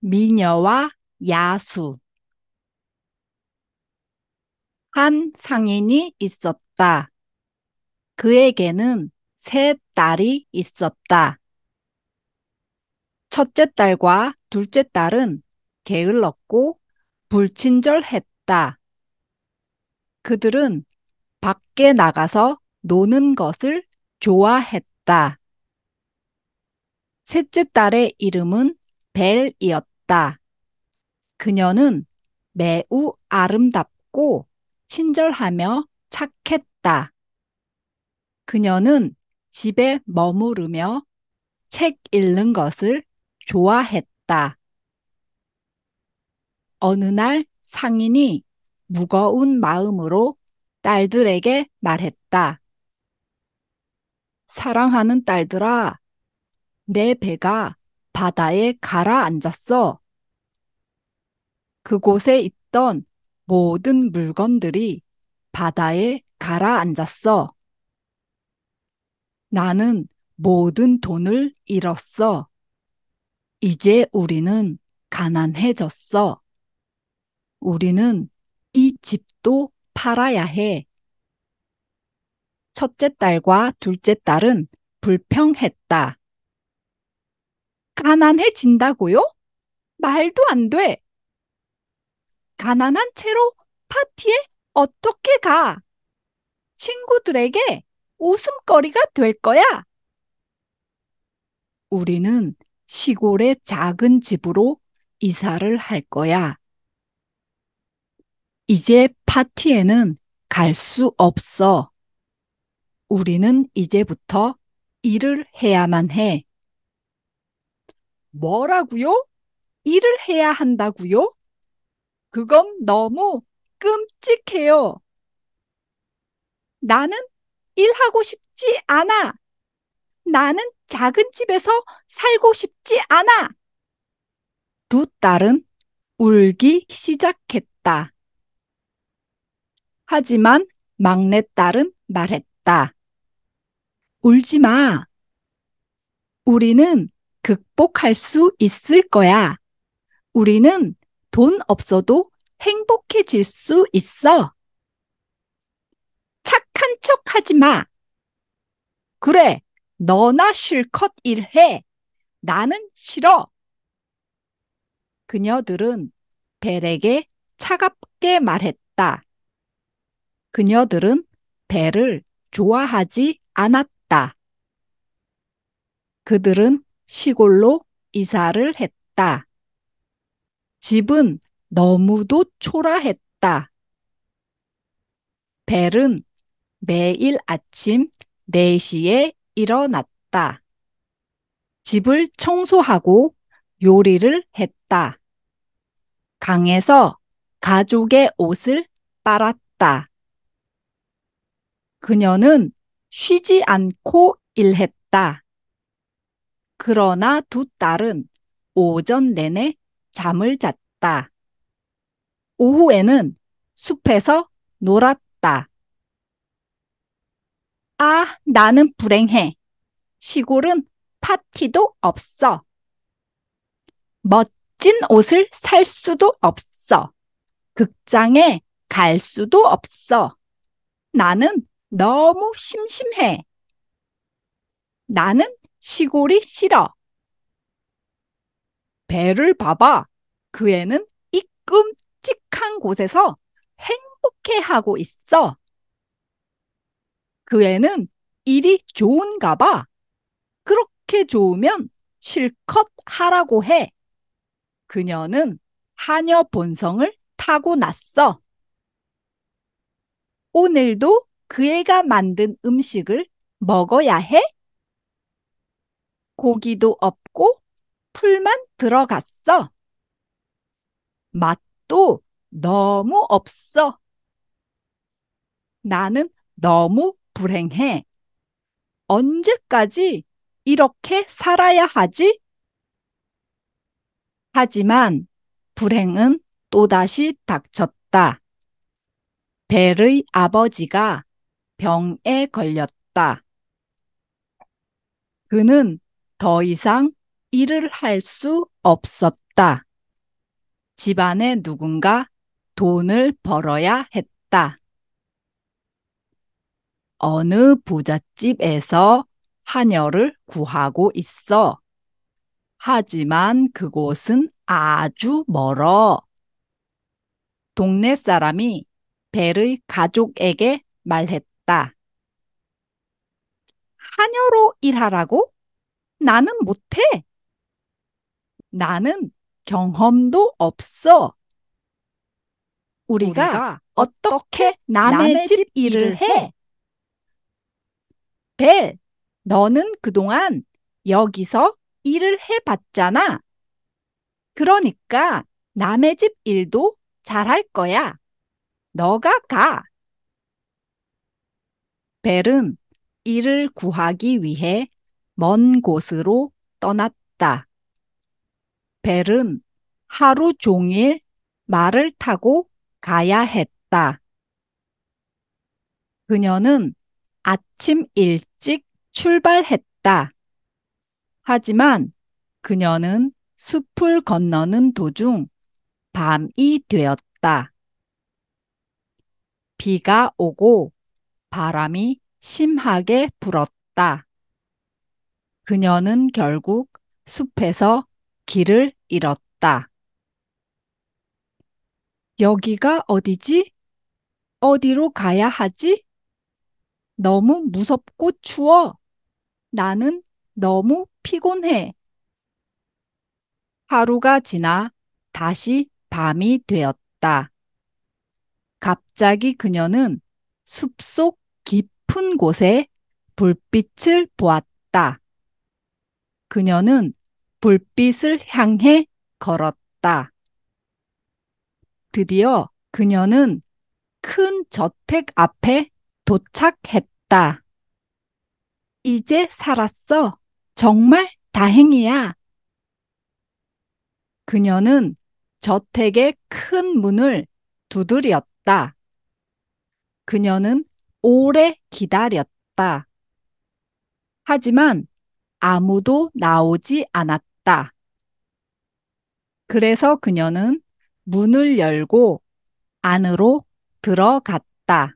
미녀와 야수. 한 상인이 있었다. 그에게는 세 딸이 있었다. 첫째 딸과 둘째 딸은 게을렀고 불친절했다. 그들은 밖에 나가서 노는 것을 좋아했다. 셋째 딸의 이름은 벨이었다. 그녀는 매우 아름답고 친절하며 착했다. 그녀는 집에 머무르며 책 읽는 것을 좋아했다. 어느 날 상인이 무거운 마음으로 딸들에게 말했다. 사랑하는 딸들아, 내 배가 바다에 가라앉았어. 그곳에 있던 모든 물건들이 바다에 가라앉았어. 나는 모든 돈을 잃었어. 이제 우리는 가난해졌어. 우리는 이 집도 팔아야 해. 첫째 딸과 둘째 딸은 불평했다. 가난해진다고요? 말도 안 돼. 가난한 채로 파티에 어떻게 가? 친구들에게 웃음거리가 될 거야. 우리는 시골의 작은 집으로 이사를 할 거야. 이제 파티에는 갈 수 없어. 우리는 이제부터 일을 해야만 해. 뭐라고요? 일을 해야 한다고요? 그건 너무 끔찍해요. 나는 일하고 싶지 않아. 나는 작은 집에서 살고 싶지 않아. 두 딸은 울기 시작했다. 하지만 막내딸은 말했다. 울지 마. 우리는 극복할 수 있을 거야. 우리는 돈 없어도 행복해질 수 있어. 착한 척 하지 마. 그래, 너나 실컷 일해. 나는 싫어. 그녀들은 벨에게 차갑게 말했다. 그녀들은 벨을 좋아하지 않았다. 그들은 시골로 이사를 했다. 집은 너무도 초라했다. 벨은 매일 아침 4시에 일어났다. 집을 청소하고 요리를 했다. 강에서 가족의 옷을 빨았다. 그녀는 쉬지 않고 일했다. 그러나 두 딸은 오전 내내 잠을 잤다. 오후에는 숲에서 놀았다. 아, 나는 불행해. 시골은 파티도 없어. 멋진 옷을 살 수도 없어. 극장에 갈 수도 없어. 나는 너무 심심해. 나는 시골이 싫어. 배를 봐봐. 그 애는 이 끔찍한 곳에서 행복해 하고 있어. 그 애는 일이 좋은가 봐. 그렇게 좋으면 실컷 하라고 해. 그녀는 하녀 본성을 타고났어. 오늘도 그 애가 만든 음식을 먹어야 해? 고기도 없고 풀만 들어갔어. 맛도 너무 없어. 나는 너무 불행해. 언제까지 이렇게 살아야 하지? 하지만 불행은 또다시 닥쳤다. 벨의 아버지가 병에 걸렸다. 그는 더 이상 일을 할 수 없었다. 집안에 누군가 돈을 벌어야 했다. 어느 부잣집에서 하녀를 구하고 있어. 하지만 그곳은 아주 멀어. 동네 사람이 벨의 가족에게 말했다. 하녀로 일하라고? 나는 못해. 나는 경험도 없어. 우리가 어떻게 남의 집 일을 해? 벨, 너는 그동안 여기서 일을 해봤잖아. 그러니까 남의 집 일도 잘할 거야. 너가 가. 벨은 일을 구하기 위해 먼 곳으로 떠났다. 벨은 하루 종일 말을 타고 가야 했다. 그녀는 아침 일찍 출발했다. 하지만 그녀는 숲을 건너는 도중 밤이 되었다. 비가 오고 바람이 심하게 불었다. 그녀는 결국 숲에서 길을 잃었다. 여기가 어디지? 어디로 가야 하지? 너무 무섭고 추워. 나는 너무 피곤해. 하루가 지나 다시 밤이 되었다. 갑자기 그녀는 숲속 깊은 곳에 불빛을 보았다. 그녀는 불빛을 향해 걸었다. 드디어 그녀는 큰 저택 앞에 도착했다. 이제 살았어. 정말 다행이야. 그녀는 저택의 큰 문을 두드렸다. 그녀는 오래 기다렸다. 하지만 아무도 나오지 않았다. 그래서 그녀는 문을 열고 안으로 들어갔다.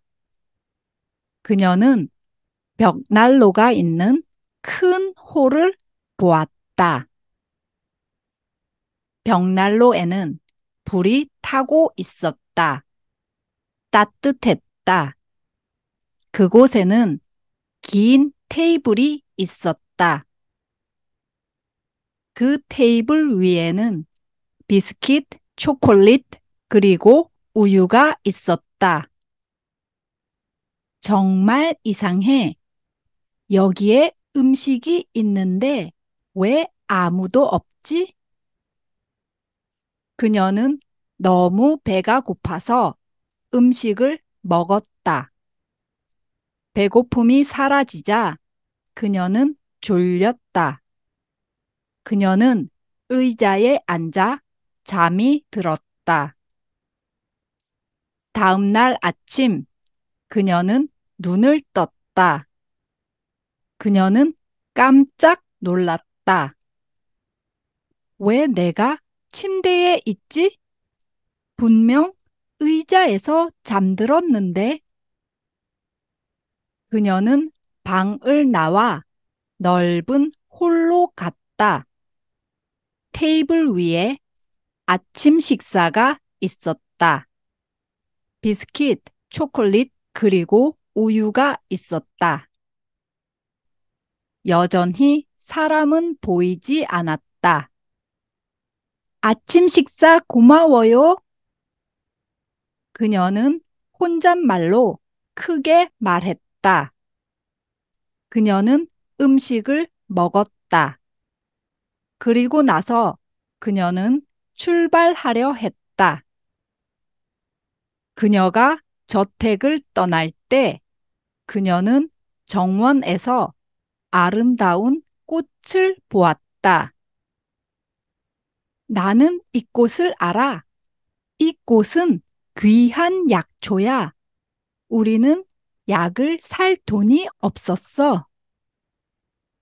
그녀는 벽난로가 있는 큰 홀을 보았다. 벽난로에는 불이 타고 있었다. 따뜻했다. 그곳에는 긴 테이블이 있었다. 그 테이블 위에는 비스킷, 초콜릿, 그리고 우유가 있었다. 정말 이상해. 여기에 음식이 있는데 왜 아무도 없지? 그녀는 너무 배가 고파서 음식을 먹었다. 배고픔이 사라지자 그녀는 졸렸다. 그녀는 의자에 앉아 잠이 들었다. 다음 날 아침 그녀는 눈을 떴다. 그녀는 깜짝 놀랐다. 왜 내가 침대에 있지? 분명 의자에서 잠들었는데. 그녀는 방을 나와 넓은 홀로 갔다. 테이블 위에 아침 식사가 있었다. 비스킷, 초콜릿, 그리고 우유가 있었다. 여전히 사람은 보이지 않았다. 아침 식사 고마워요. 그녀는 혼잣말로 크게 말했다. 그녀는 음식을 먹었다. 그리고 나서 그녀는 출발하려 했다. 그녀가 저택을 떠날 때 그녀는 정원에서 아름다운 꽃을 보았다. 나는 이 꽃을 알아. 이 꽃은 귀한 약초야. 우리는 약을 살 돈이 없었어.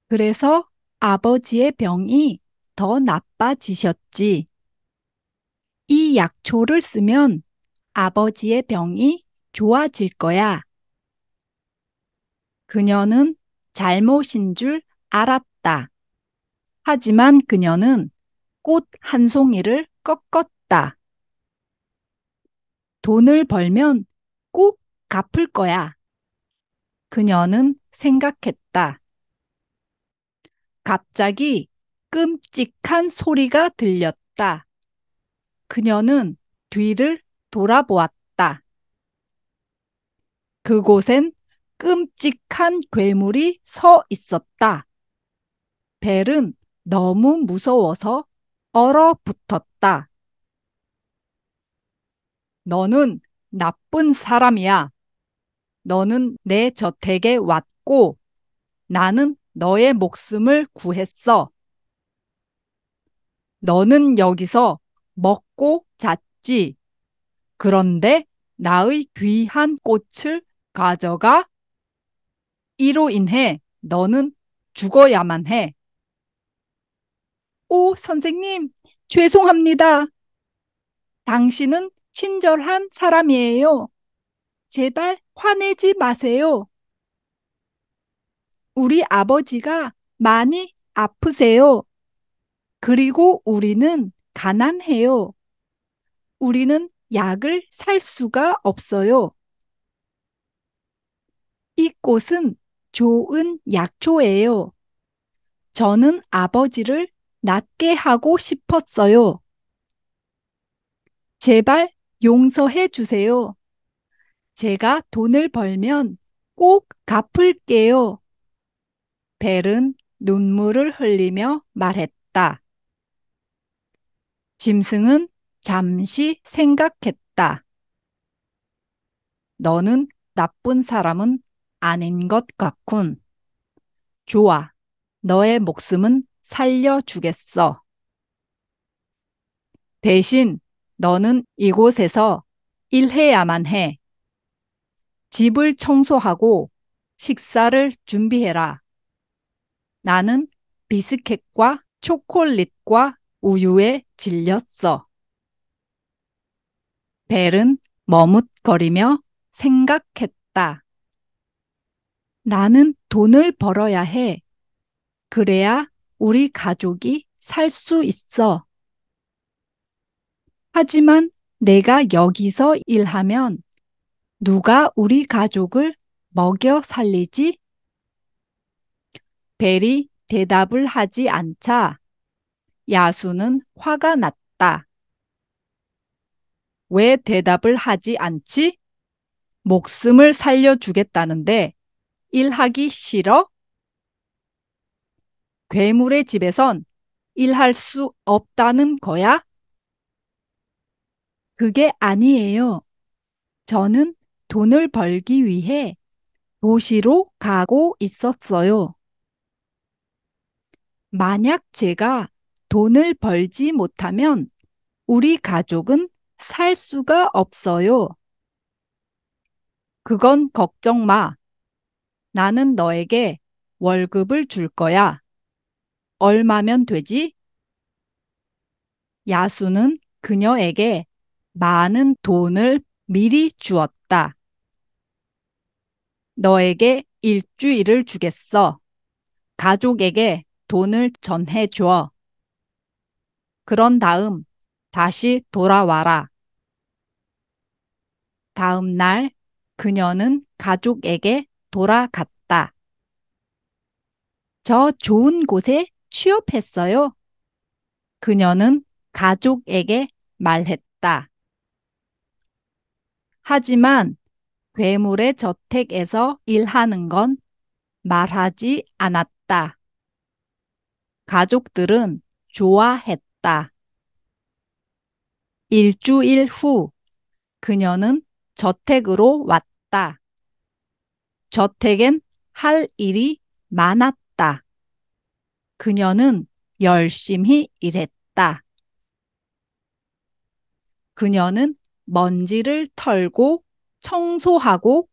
그래서 아버지의 병이 더 나빠지셨지. 이 약초를 쓰면 아버지의 병이 좋아질 거야. 그녀는 잘못인 줄 알았다. 하지만 그녀는 꽃 한 송이를 꺾었다. 돈을 벌면 꼭 갚을 거야. 그녀는 생각했다. 갑자기 끔찍한 소리가 들렸다. 그녀는 뒤를 돌아보았다. 그곳엔 끔찍한 괴물이 서 있었다. 벨은 너무 무서워서 얼어붙었다. 너는 나쁜 사람이야. 너는 내 저택에 왔고 나는 너의 목숨을 구했어. 너는 여기서 먹고 잤지. 그런데 나의 귀한 꽃을 가져가? 이로 인해 너는 죽어야만 해. 오, 선생님, 죄송합니다. 당신은 친절한 사람이에요. 제발 화내지 마세요. 우리 아버지가 많이 아프세요. 그리고 우리는 가난해요. 우리는 약을 살 수가 없어요. 이 꽃은 좋은 약초예요. 저는 아버지를 낫게 하고 싶었어요. 제발 용서해 주세요. 제가 돈을 벌면 꼭 갚을게요. 벨은 눈물을 흘리며 말했다. 짐승은 잠시 생각했다. 너는 나쁜 사람은 아닌 것 같군. 좋아. 너의 목숨은 살려주겠어. 대신 너는 이곳에서 일해야만 해. 집을 청소하고 식사를 준비해라. 나는 비스켓과 초콜릿과 우유에 질렸어. 벨은 머뭇거리며 생각했다. 나는 돈을 벌어야 해. 그래야 우리 가족이 살 수 있어. 하지만 내가 여기서 일하면 누가 우리 가족을 먹여 살리지? 벨이 대답을 하지 않자 야수는 화가 났다. 왜 대답을 하지 않지? 목숨을 살려주겠다는데 일하기 싫어? 괴물의 집에선 일할 수 없다는 거야? 그게 아니에요. 저는 돈을 벌기 위해 도시로 가고 있었어요. 만약 제가 돈을 벌지 못하면 우리 가족은 살 수가 없어요. 그건 걱정 마. 나는 너에게 월급을 줄 거야. 얼마면 되지? 야수는 그녀에게 많은 돈을 미리 주었다. 너에게 일주일을 주겠어. 가족에게 돈을 전해줘. 그런 다음 다시 돌아와라. 다음 날 그녀는 가족에게 돌아갔다. 저 좋은 곳에 취업했어요. 그녀는 가족에게 말했다. 하지만 괴물의 저택에서 일하는 건 말하지 않았다. 가족들은 좋아했다. 일주일 후 그녀는 저택으로 왔다. 저택엔 할 일이 많았다. 그녀는 열심히 일했다. 그녀는 먼지를 털고 청소하고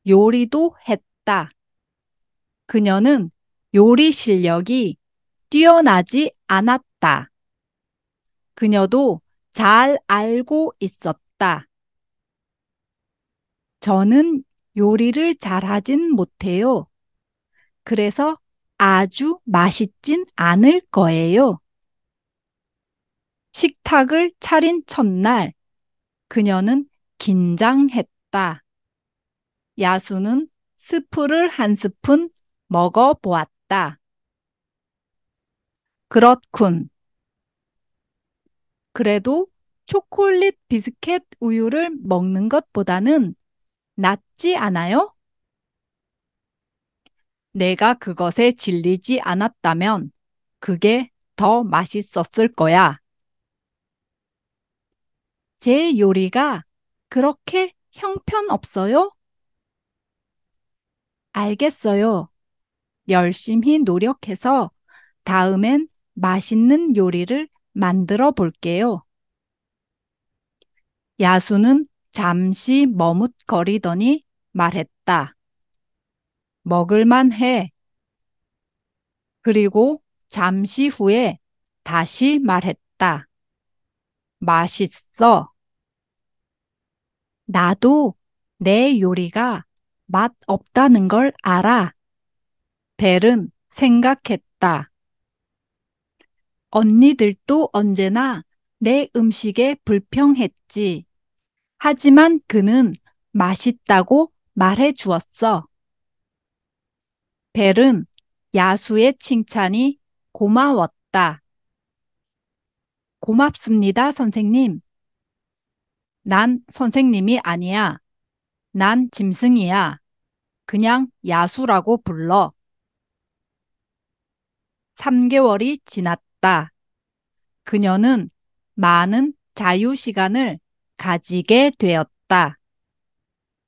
요리도 했다. 그녀는 요리 실력이 뛰어나지 않았다. 그녀도 잘 알고 있었다. 저는 요리를 잘하진 못해요. 그래서 아주 맛있진 않을 거예요. 식탁을 차린 첫날, 그녀는 긴장했다. 야수는 스프를 한 스푼 먹어보았다. 그렇군. 그래도 초콜릿 비스켓 우유를 먹는 것보다는 낫지 않아요? 내가 그것에 질리지 않았다면 그게 더 맛있었을 거야. 제 요리가 그렇게 형편없어요? 알겠어요. 열심히 노력해서 다음엔 맛있는 요리를 만들어 볼게요. 야수는 잠시 머뭇거리더니 말했다. 먹을만 해. 그리고 잠시 후에 다시 말했다. 맛있어. 나도 내 요리가 맛 없다는 걸 알아. 벨은 생각했다. 언니들도 언제나 내 음식에 불평했지. 하지만 그는 맛있다고 말해 주었어. 벨은 야수의 칭찬이 고마웠다. 고맙습니다, 선생님. 난 선생님이 아니야. 난 짐승이야. 그냥 야수라고 불러. 3개월이 지났다. 그녀는 많은 자유 시간을 가지게 되었다.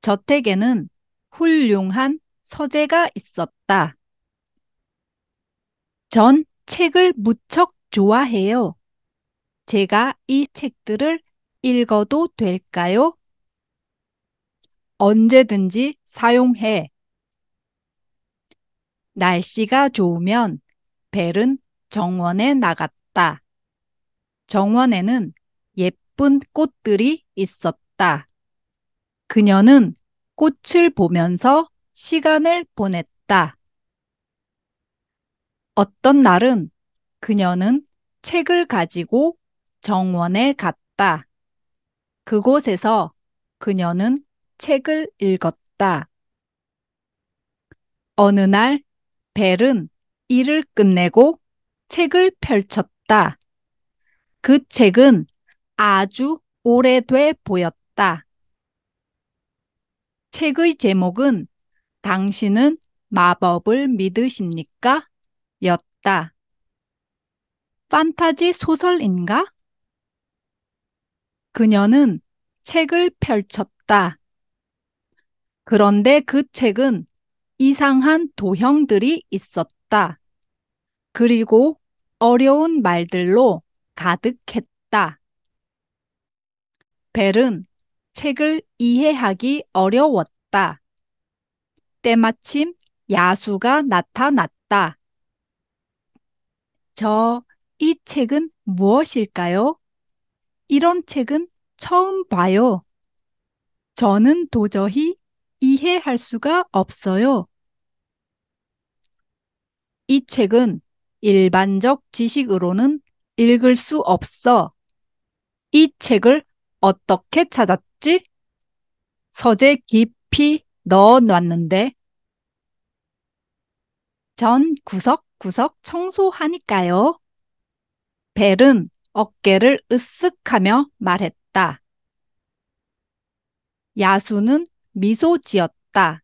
저택에는 훌륭한 서재가 있었다. 전 책을 무척 좋아해요. 제가 이 책들을 읽어도 될까요? 언제든지 사용해. 날씨가 좋으면 벨은 정원에 나갔다. 정원에는 예쁜 꽃들이 있었다. 그녀는 꽃을 보면서 시간을 보냈다. 어떤 날은 그녀는 책을 가지고 정원에 갔다. 그곳에서 그녀는 책을 읽었다. 어느 날 벨은 일을 끝내고 책을 펼쳤다. 그 책은 아주 오래돼 보였다. 책의 제목은 당신은 마법을 믿으십니까? 였다. 판타지 소설인가? 그녀는 책을 펼쳤다. 그런데 그 책은 이상한 도형들이 있었다. 그리고 어려운 말들로 가득했다. 벨은 책을 이해하기 어려웠다. 때마침 야수가 나타났다. 이 책은 무엇일까요? 이런 책은 처음 봐요. 저는 도저히 이해할 수가 없어요. 이 책은 일반적 지식으로는 읽을 수 없어. 이 책을 어떻게 찾았지? 서재 깊이 넣어 놨는데 전 구석구석 청소하니까요. 벨은 어깨를 으쓱하며 말했다. 야수는 미소 지었다.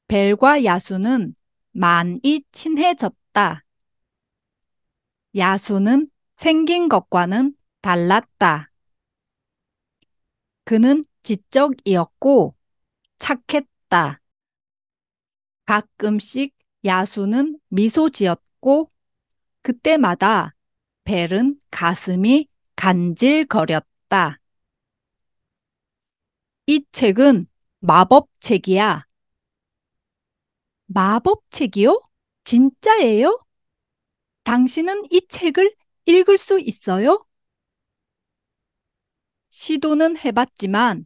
벨과 야수는 많이 친해졌다. 야수는 생긴 것과는 달랐다. 그는 지적이었고 착했다. 가끔씩 야수는 미소 지었고 그때마다 벨은 가슴이 간질거렸다. 이 책은 마법책이야. 마법책이요? 진짜예요? 당신은 이 책을 읽을 수 있어요? 시도는 해봤지만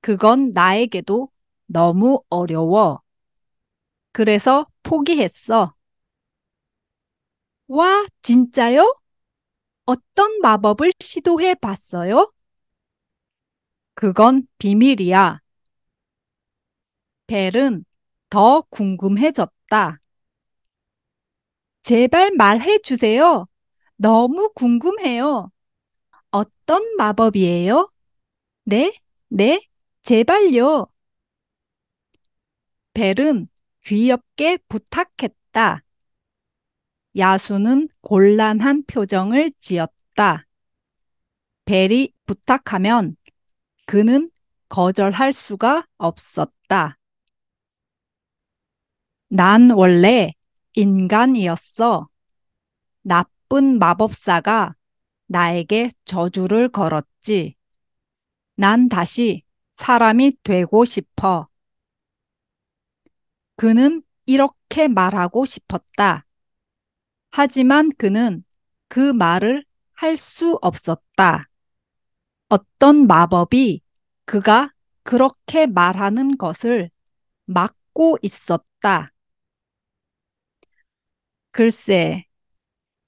그건 나에게도 너무 어려워. 그래서 포기했어. 와, 진짜요? 어떤 마법을 시도해 봤어요? 그건 비밀이야. 벨은 더 궁금해졌다. 제발 말해 주세요. 너무 궁금해요. 어떤 마법이에요? 네, 네, 제발요. 벨은 귀엽게 부탁했다. 야수는 곤란한 표정을 지었다. 벨이 부탁하면 그는 거절할 수가 없었다. 난 원래 인간이었어. 나쁜 마법사가 나에게 저주를 걸었지. 난 다시 사람이 되고 싶어. 그는 이렇게 말하고 싶었다. 하지만 그는 그 말을 할 수 없었다. 어떤 마법이 그가 그렇게 말하는 것을 막고 있었다. 글쎄,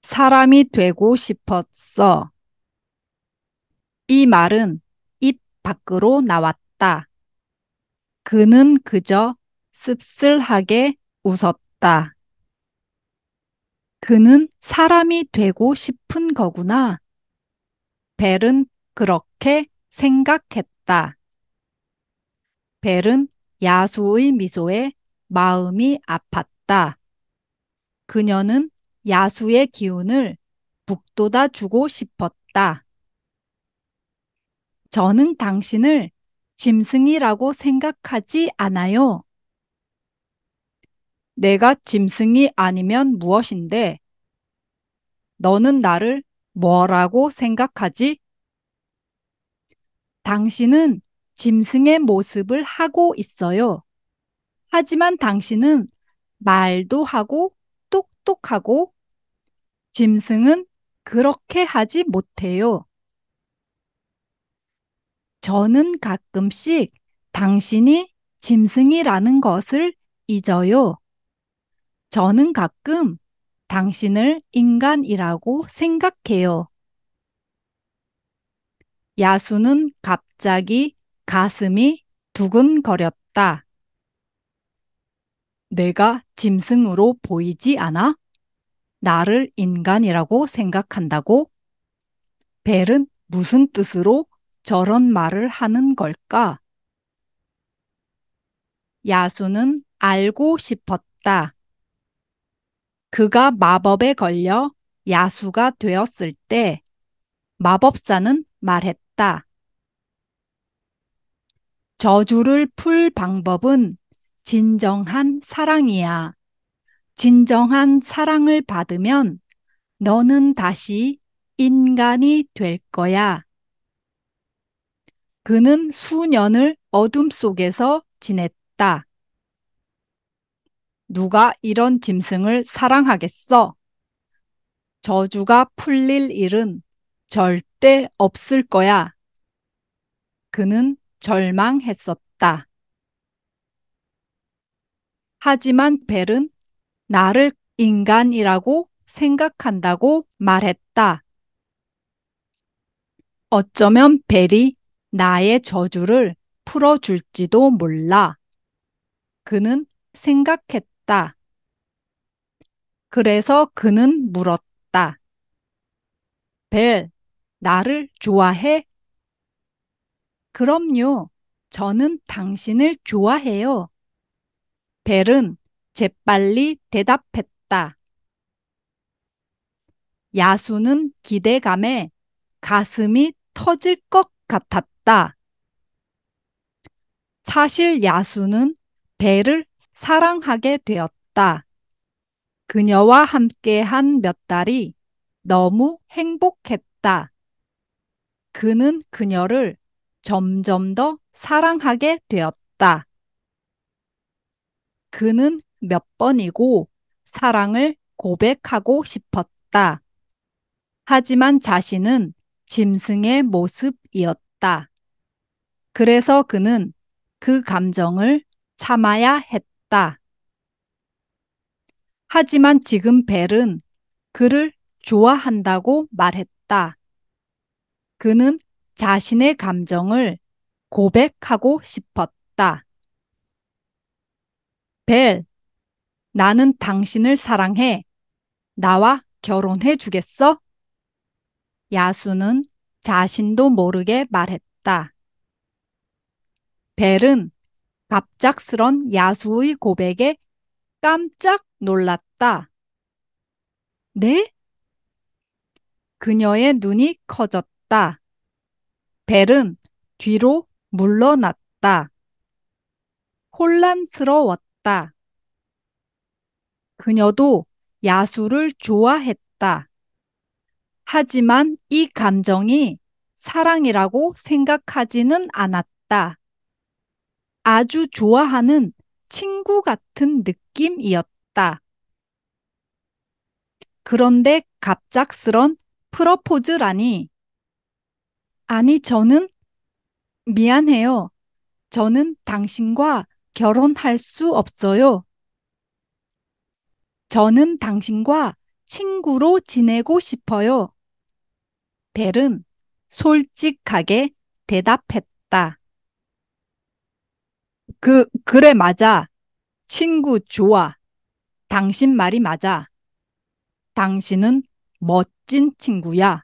사람이 되고 싶었어. 이 말은 입 밖으로 나왔다. 그는 그저 씁쓸하게 웃었다. 그는 사람이 되고 싶은 거구나. 벨은 그렇게 생각했다. 벨은 야수의 미소에 마음이 아팠다. 그녀는 야수의 기운을 북돋아 주고 싶었다. 저는 당신을 짐승이라고 생각하지 않아요. 내가 짐승이 아니면 무엇인데, 너는 나를 뭐라고 생각하지? 당신은 짐승의 모습을 하고 있어요. 하지만 당신은 말도 하고 똑똑하고 짐승은 그렇게 하지 못해요. 저는 가끔씩 당신이 짐승이라는 것을 잊어요. 저는 가끔 당신을 인간이라고 생각해요. 야수는 갑자기 가슴이 두근거렸다. 내가 짐승으로 보이지 않아? 나를 인간이라고 생각한다고? 벨은 무슨 뜻으로 저런 말을 하는 걸까? 야수는 알고 싶었다. 그가 마법에 걸려 야수가 되었을 때 마법사는 말했다. 저주를 풀 방법은 진정한 사랑이야. 진정한 사랑을 받으면 너는 다시 인간이 될 거야. 그는 수년을 어둠 속에서 지냈다. 누가 이런 짐승을 사랑하겠어? 저주가 풀릴 일은 절대 없을 거야. 그는 절망했었다. 하지만 벨은 나를 인간이라고 생각한다고 말했다. 어쩌면 벨이 나의 저주를 풀어줄지도 몰라. 그는 생각했다. 그래서 그는 물었다. 벨, 나를 좋아해? 그럼요. 저는 당신을 좋아해요. 벨은 재빨리 대답했다. 야수는 기대감에 가슴이 터질 것 같았다. 사실 야수는 벨을 사랑하게 되었다. 그녀와 함께한 몇 달이 너무 행복했다. 그는 그녀를 점점 더 사랑하게 되었다. 그는 몇 번이고 사랑을 고백하고 싶었다. 하지만 자신은 짐승의 모습이었다. 말했다. 그래서 그는 그 감정을 참아야 했다. 하지만 지금 벨은 그를 좋아한다고 말했다. 그는 자신의 감정을 고백하고 싶었다. 벨, 나는 당신을 사랑해. 나와 결혼해 주겠어? 야수는 자신도 모르게 말했다. 벨은 갑작스런 야수의 고백에 깜짝 놀랐다. 네? 그녀의 눈이 커졌다. 벨은 뒤로 물러났다. 혼란스러웠다. 그녀도 야수를 좋아했다. 하지만 이 감정이 사랑이라고 생각하지는 않았다. 아주 좋아하는 친구 같은 느낌이었다. 그런데 갑작스런 프러포즈라니. 아니, 미안해요. 저는 당신과 결혼할 수 없어요. 저는 당신과 친구로 지내고 싶어요. 벨은 솔직하게 대답했다. 그래, 맞아. 친구 좋아. 당신 말이 맞아. 당신은 멋진 친구야.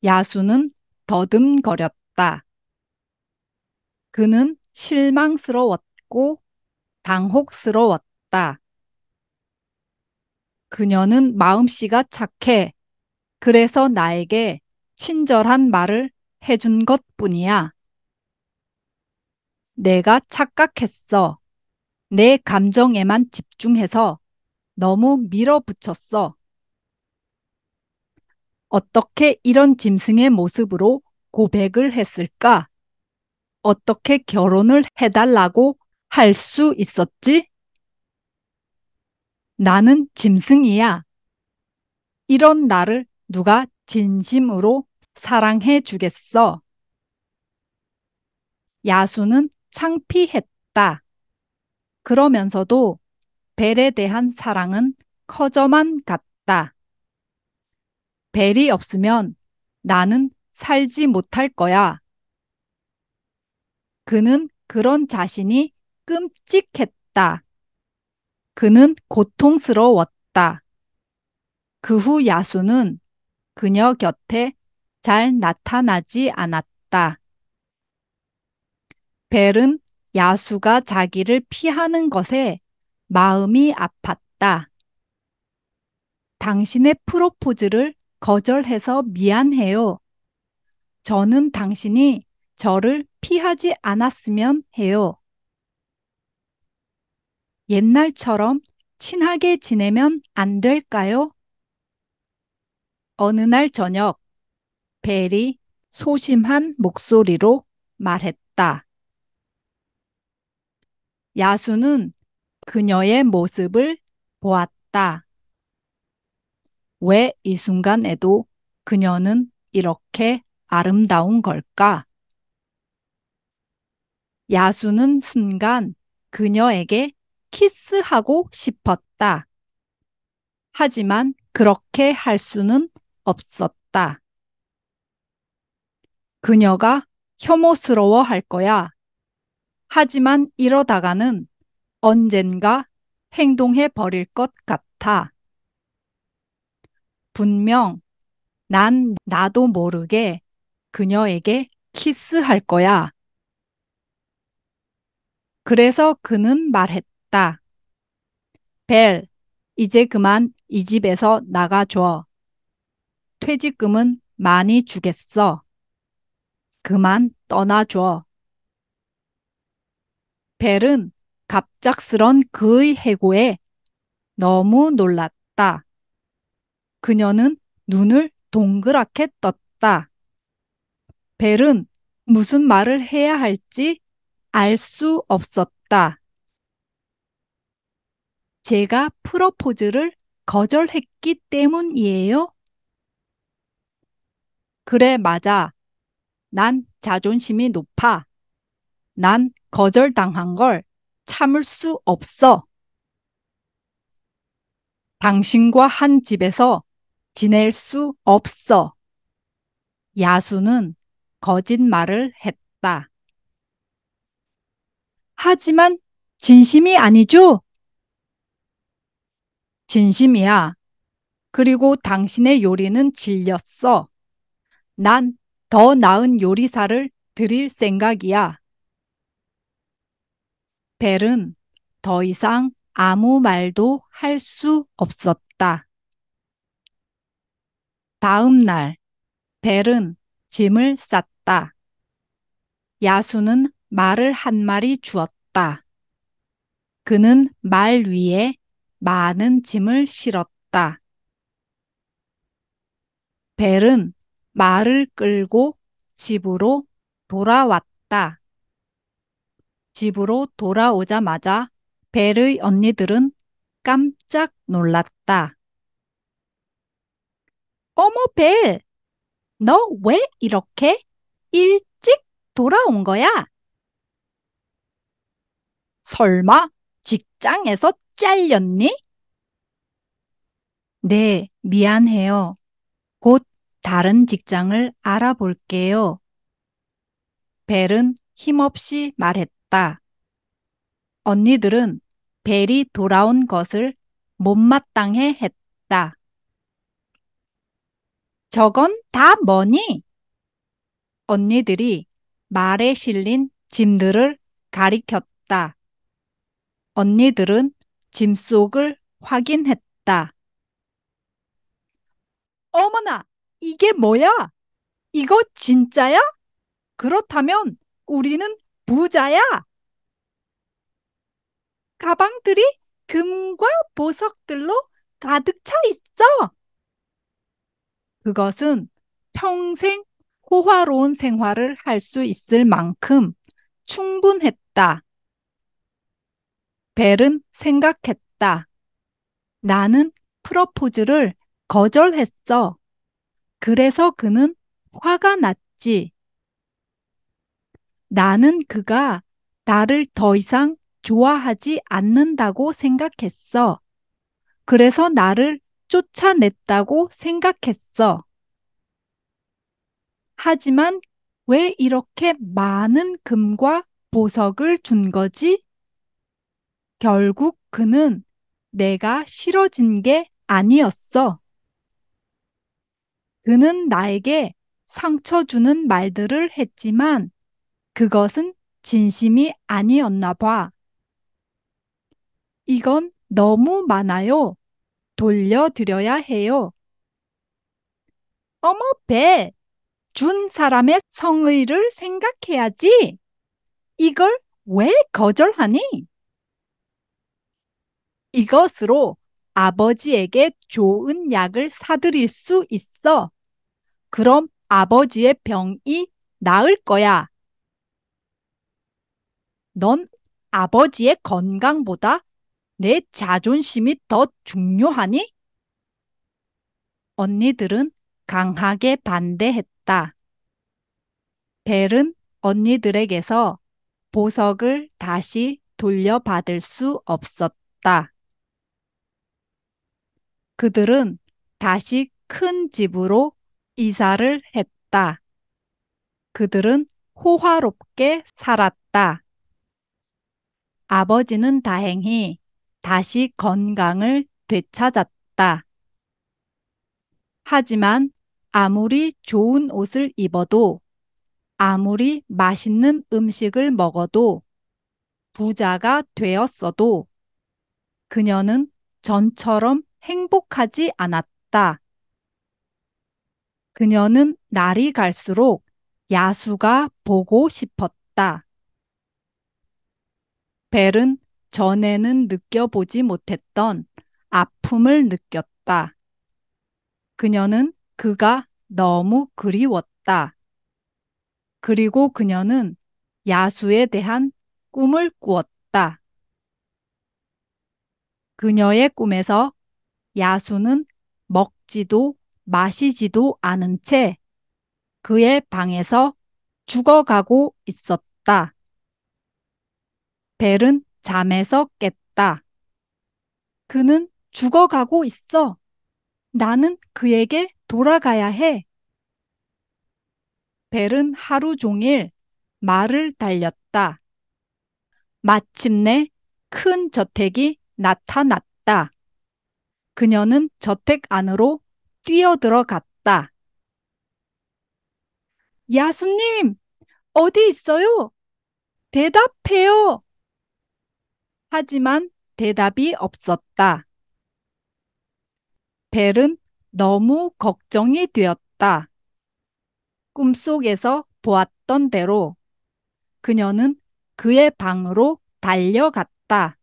야수는 더듬거렸다. 그는 실망스러웠고 당혹스러웠다. 그녀는 마음씨가 착해. 그래서 나에게 친절한 말을 해준 것뿐이야. 내가 착각했어. 내 감정에만 집중해서 너무 밀어붙였어. 어떻게 이런 짐승의 모습으로 고백을 했을까? 어떻게 결혼을 해달라고 할 수 있었지? 나는 짐승이야. 이런 나를 누가 진심으로 사랑해 주겠어? 야수는 창피했다. 그러면서도 벨에 대한 사랑은 커져만 갔다. 벨이 없으면 나는 살지 못할 거야. 그는 그런 자신이 끔찍했다. 그는 고통스러웠다. 그 후 야수는 그녀 곁에 잘 나타나지 않았다. 벨은 야수가 자기를 피하는 것에 마음이 아팠다. 당신의 프로포즈를 거절해서 미안해요. 저는 당신이 저를 피하지 않았으면 해요. 옛날처럼 친하게 지내면 안 될까요? 어느 날 저녁, 벨이 소심한 목소리로 말했다. 야수는 그녀의 모습을 보았다. 왜 이 순간에도 그녀는 이렇게 아름다운 걸까? 야수는 순간 그녀에게 키스하고 싶었다. 하지만 그렇게 할 수는 없었다. 그녀가 혐오스러워 할 거야. 하지만 이러다가는 언젠가 행동해 버릴 것 같아. 분명 난 나도 모르게 그녀에게 키스할 거야. 그래서 그는 말했다. 벨, 이제 그만 이 집에서 나가줘. 퇴직금은 많이 주겠어. 그만 떠나줘. 벨은 갑작스런 그의 해고에 너무 놀랐다. 그녀는 눈을 동그랗게 떴다. 벨은 무슨 말을 해야 할지 알 수 없었다. 제가 프로포즈를 거절했기 때문이에요? 그래, 맞아. 난 자존심이 높아. 난 거절당한 걸 참을 수 없어. 당신과 한 집에서 지낼 수 없어. 야수는 거짓말을 했다. 하지만 진심이 아니죠? 진심이야. 그리고 당신의 요리는 질렸어. 난 더 나은 요리사를 들일 생각이야. 벨은 더 이상 아무 말도 할 수 없었다. 다음 날, 벨은 짐을 쌌다. 야수는 말을 한 마리 주었다. 그는 말 위에 많은 짐을 실었다. 벨은 말을 끌고 집으로 돌아왔다. 집으로 돌아오자마자 벨의 언니들은 깜짝 놀랐다. 어머, 벨! 너 왜 이렇게 일찍 돌아온 거야? 설마 직장에서 잘렸니? 네, 미안해요. 곧 다른 직장을 알아볼게요. 벨은 힘없이 말했다. 언니들은 벨이 돌아온 것을 못마땅해 했다. 저건 다 뭐니? 언니들이 말에 실린 짐들을 가리켰다. 언니들은 짐 속을 확인했다. 어머나, 이게 뭐야? 이거 진짜야? 그렇다면 우리는 부자야. 가방들이 금과 보석들로 가득 차 있어. 그것은 평생 호화로운 생활을 할 수 있을 만큼 충분했다. 벨은 생각했다. 나는 프러포즈를 거절했어. 그래서 그는 화가 났지. 나는 그가 나를 더 이상 좋아하지 않는다고 생각했어. 그래서 나를 쫓아냈다고 생각했어. 하지만 왜 이렇게 많은 금과 보석을 준 거지? 결국 그는 내가 싫어진 게 아니었어. 그는 나에게 상처 주는 말들을 했지만 그것은 진심이 아니었나 봐. 이건 너무 많아요. 돌려드려야 해요. 어머, 벨! 준 사람의 성의를 생각해야지. 이걸 왜 거절하니? 이것으로 아버지에게 좋은 약을 사드릴 수 있어. 그럼 아버지의 병이 나을 거야. 넌 아버지의 건강보다 내 자존심이 더 중요하니? 언니들은 강하게 반대했다. 벨은 언니들에게서 보석을 다시 돌려받을 수 없었다. 그들은 다시 큰 집으로 이사를 했다. 그들은 호화롭게 살았다. 아버지는 다행히 다시 건강을 되찾았다. 하지만 아무리 좋은 옷을 입어도 아무리 맛있는 음식을 먹어도 부자가 되었어도 그녀는 전처럼 행복하지 않았다. 그녀는 날이 갈수록 야수가 보고 싶었다. 벨은 전에는 느껴보지 못했던 아픔을 느꼈다. 그녀는 그가 너무 그리웠다. 그리고 그녀는 야수에 대한 꿈을 꾸었다. 그녀의 꿈에서 야수는 먹지도 마시지도 않은 채 그의 방에서 죽어가고 있었다. 벨은 잠에서 깼다. 그는 죽어가고 있어. 나는 그에게 돌아가야 해. 벨은 하루 종일 말을 달렸다. 마침내 큰 저택이 나타났다. 그녀는 저택 안으로 뛰어들어갔다. 야수님, 어디 있어요? 대답해요. 하지만 대답이 없었다. 벨은 너무 걱정이 되었다. 꿈속에서 보았던 대로 그녀는 그의 방으로 달려갔다.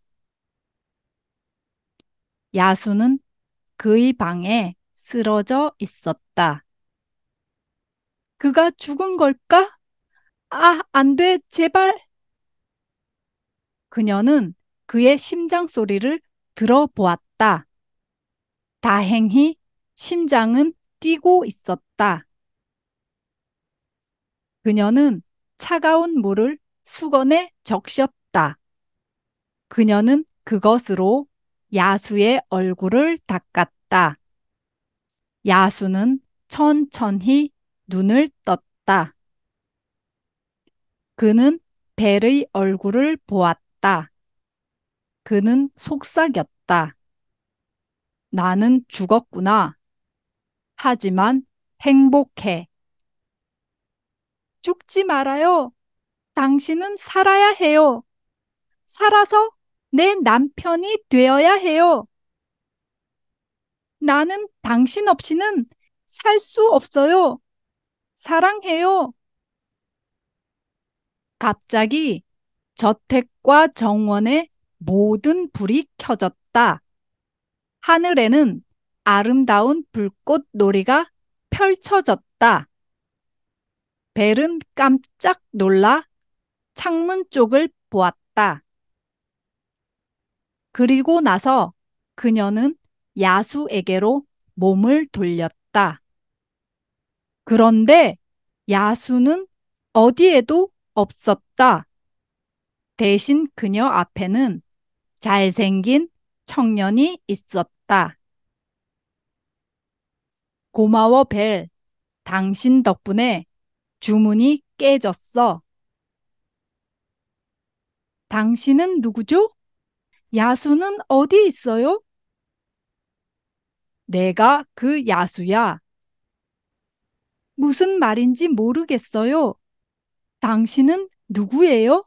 야수는 그의 방에 쓰러져 있었다. 그가 죽은 걸까? 아, 안 돼, 제발. 그녀는 그의 심장 소리를 들어보았다. 다행히 심장은 뛰고 있었다. 그녀는 차가운 물을 수건에 적셨다. 그녀는 그것으로 야수의 얼굴을 닦았다. 야수는 천천히 눈을 떴다. 그는 벨의 얼굴을 보았다. 그는 속삭였다. 나는 죽었구나. 하지만 행복해. 죽지 말아요. 당신은 살아야 해요. 살아서 내 남편이 되어야 해요. 나는 당신 없이는 살 수 없어요. 사랑해요. 갑자기 저택과 정원의 모든 불이 켜졌다. 하늘에는 아름다운 불꽃 놀이가 펼쳐졌다. 벨은 깜짝 놀라 창문 쪽을 보았다. 그리고 나서 그녀는 야수에게로 몸을 돌렸다. 그런데 야수는 어디에도 없었다. 대신 그녀 앞에는 잘생긴 청년이 있었다. 고마워, 벨. 당신 덕분에 주문이 깨졌어. 당신은 누구죠? 야수는 어디 있어요? 내가 그 야수야. 무슨 말인지 모르겠어요. 당신은 누구예요?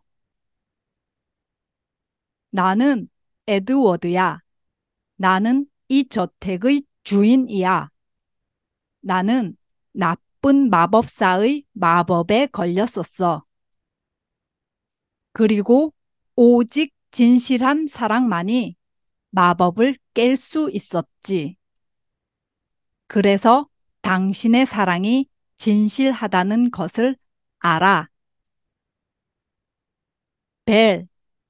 나는 에드워드야. 나는 이 저택의 주인이야. 나는 나쁜 마법사의 마법에 걸렸었어. 그리고 오직 진실한 사랑만이 마법을 깰 수 있었지. 그래서 당신의 사랑이 진실하다는 것을 알아. 벨,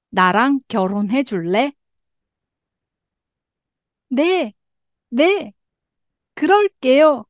나랑 결혼해 줄래? 네, 네, 그럴게요.